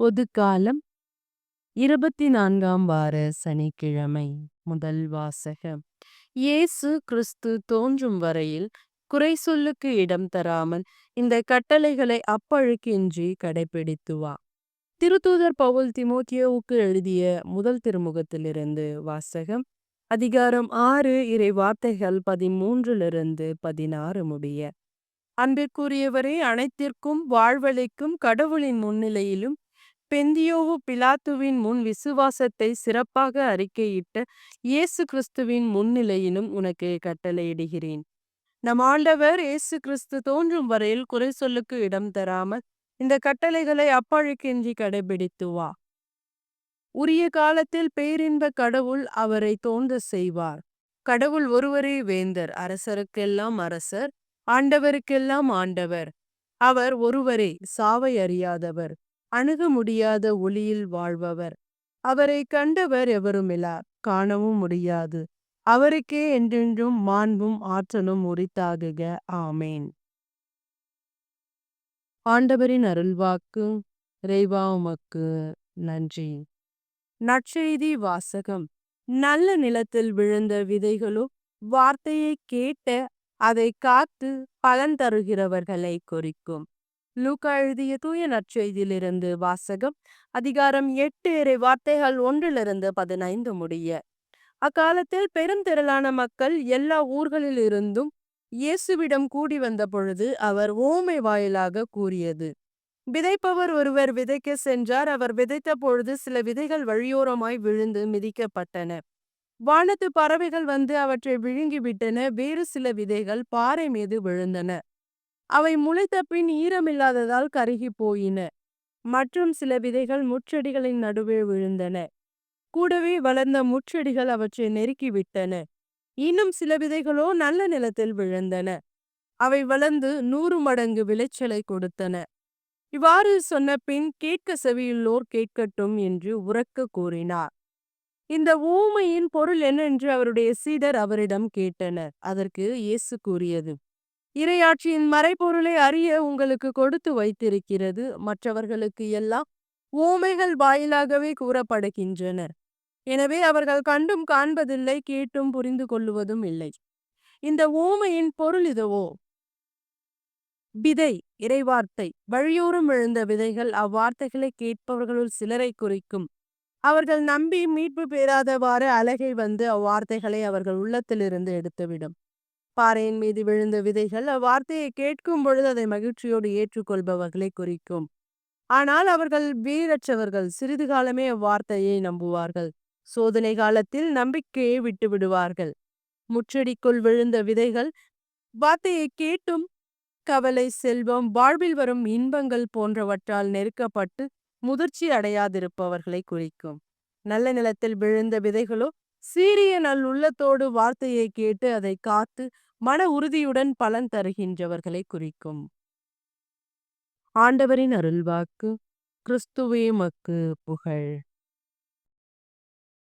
பொதுக்காலம் 24ஆம் வார சனிக்கிழமை. முதல் வாசகம். இயேசு கிறிஸ்து தோன்றும் வரையில் குறை சொல்லுக்கு இடம் தராமல் இந்த கட்டளைகளை அப்பழுக்கின்றி கடைப்பிடித்து வா. திருத்தூதர் பவுல் தீமோத்தேயுவுக்கு எழுதிய முதல் திருமுகத்திலிருந்து வாசகம். அதிகாரம் 6 இறை வார்த்தைகள் 13 16 முடிய. அன்பிற்குரியவரே, அனைத்திற்கும் வாழ்வளிக்கும் கடவுளின் முன்னிலையிலும் பெந்தியோவு பிலாத்துவின் முன் விசுவாசத்தை சிறப்பாக அறிக்கையிட்ட இயேசு கிறிஸ்துவின் முன்னிலையிலும் உனக்கு கட்டளையிடுகிறேன். நம் ஆண்டவர் இயேசு கிறிஸ்து தோன்றும் வரையில் குறை சொல்லுக்கு இடம் தராமல் இந்த கட்டளைகளை அப்பழுக்கின்றி கடைபிடித்து வா. உரிய காலத்தில் பேரின்ப கடவுள் அவரை தோன்ற செய்வார். கடவுள் ஒருவரே வேந்தர், அரசருக்கெல்லாம் அரசர், ஆண்டவருக்கெல்லாம் ஆண்டவர். அவர் ஒருவரே, சாவை அறியாதவர், அணுக முடியாத ஒளியில் வாழ்பவர். அவரை கண்டவர் எவருமிலார், காணவும் முடியாது. அவருக்கே என்றென்றும் மாண்பும் ஆற்றலும் உரித்தாகுக. ஆமேன். ஆண்டவரின் அருள்வாக்கு. இறைவா உமக்கு நன்றி. நற்செய்தி வாசகம். நல்ல நிலத்தில் விழுந்த விதைகளோ வார்த்தையை கேட்ட அதை காத்து பலன் தருகிறவர்களை குறிக்கும். லூக்கா எழுதிய தூய நற்செய்தியிலிருந்து வாசகம். அதிகாரம் 8 இறை வார்த்தைகள் 1-15 முடிய. அக்காலத்தில் பெருந்திரளான மக்கள் எல்லா ஊர்களில் இருந்தும் இயேசுவிடம் கூடி வந்த பொழுது அவர் ஓமை வாயிலாக கூறியது. விதைப்பவர் ஒருவர் விதைக்க சென்றார். அவர் விதைத்த பொழுது சில விதைகள் வழியோரமாய் விழுந்து மிதிக்கப்பட்டன. வானத்து பறவைகள் வந்து அவற்றை விழுங்கிவிட்டன. வேறு சில விதைகள் பாறை மீது விழுந்தன. அவை முளைத்த பின் ஈரமில்லாததால் கருகி போயின. மற்றும் சில விதைகள் முட்செடிகளின் நடுவே விழுந்தன. கூடவே வளர்ந்த முட்செடிகள் அவற்றை நெருக்கிவிட்டன. இன்னும் சில விதைகளோ நல்ல நிலத்தில் விழுந்தன. அவை வளர்ந்து 100 மடங்கு விளைச்சலை கொடுத்தன. இவ்வாறு சொன்ன பின் கேட்க செவியுள்ளோர் கேட்கட்டும் என்று உரக்க கூறினார். இந்த ஊமையின் பொருள் என்னென்று அவருடைய சீடர் அவரிடம் கேட்டனர். அதற்கு இயேசு கூறியது, இறையாட்சியின் மறைபொருளை அறிய உங்களுக்கு கொடுத்து வைத்திருக்கிறது. மற்றவர்களுக்கு எல்லாம் ஊமைகள் வாயிலாகவே கூறப்படுகின்றன. எனவே அவர்கள் கண்டும் காண்பதில்லை, கேட்டும் புரிந்து கொள்ளுவதும் இல்லை. இந்த ஊமையின் பொருள் இதுவோ. விதை, இறைவார்த்தை. வழியோரம் விழுந்த விதைகள் அவ்வார்த்தைகளை கேட்பவர்களுள் சிலரை குறிக்கும். அவர்கள் நம்பி மீட்பு பெறாதவாறு அலகை வந்து அவ்வார்த்தைகளை அவர்கள் உள்ளத்திலிருந்து எடுத்துவிடும். பாறையின் மீது விழுந்த விதைகள் அவ்வார்த்தையை கேட்கும் பொழுது அதை மகிழ்ச்சியோடு ஏற்றுக்கொள்பவர்களை குறிக்கும். ஆனால் அவர்கள் வீரற்றவர்கள், சிறிது காலமே அவ்வார்த்தையை நம்புவார்கள். சோதனை காலத்தில் நம்பிக்கையை விட்டு விடுவார்கள். முச்செடிக்குள் விழுந்த விதைகள் வார்த்தையை கேட்டும் கவலை, செல்வம், வாழ்வில் வரும் இன்பங்கள் போன்றவற்றால் நெருக்கப்பட்டு முதிர்ச்சி அடையாதிருப்பவர்களை குறிக்கும். நல்ல நிலத்தில் விழுந்த விதைகளோ சீரிய நல்லுள்ளத்தோடு வார்த்தையை கேட்டு அதை காத்து மன உறுதியுடன் பலன் தருகின்றவர்களை குறிக்கும். ஆண்டவரின் அருள்வாக்கு. கிறிஸ்துவே உமக்கு புகழ்.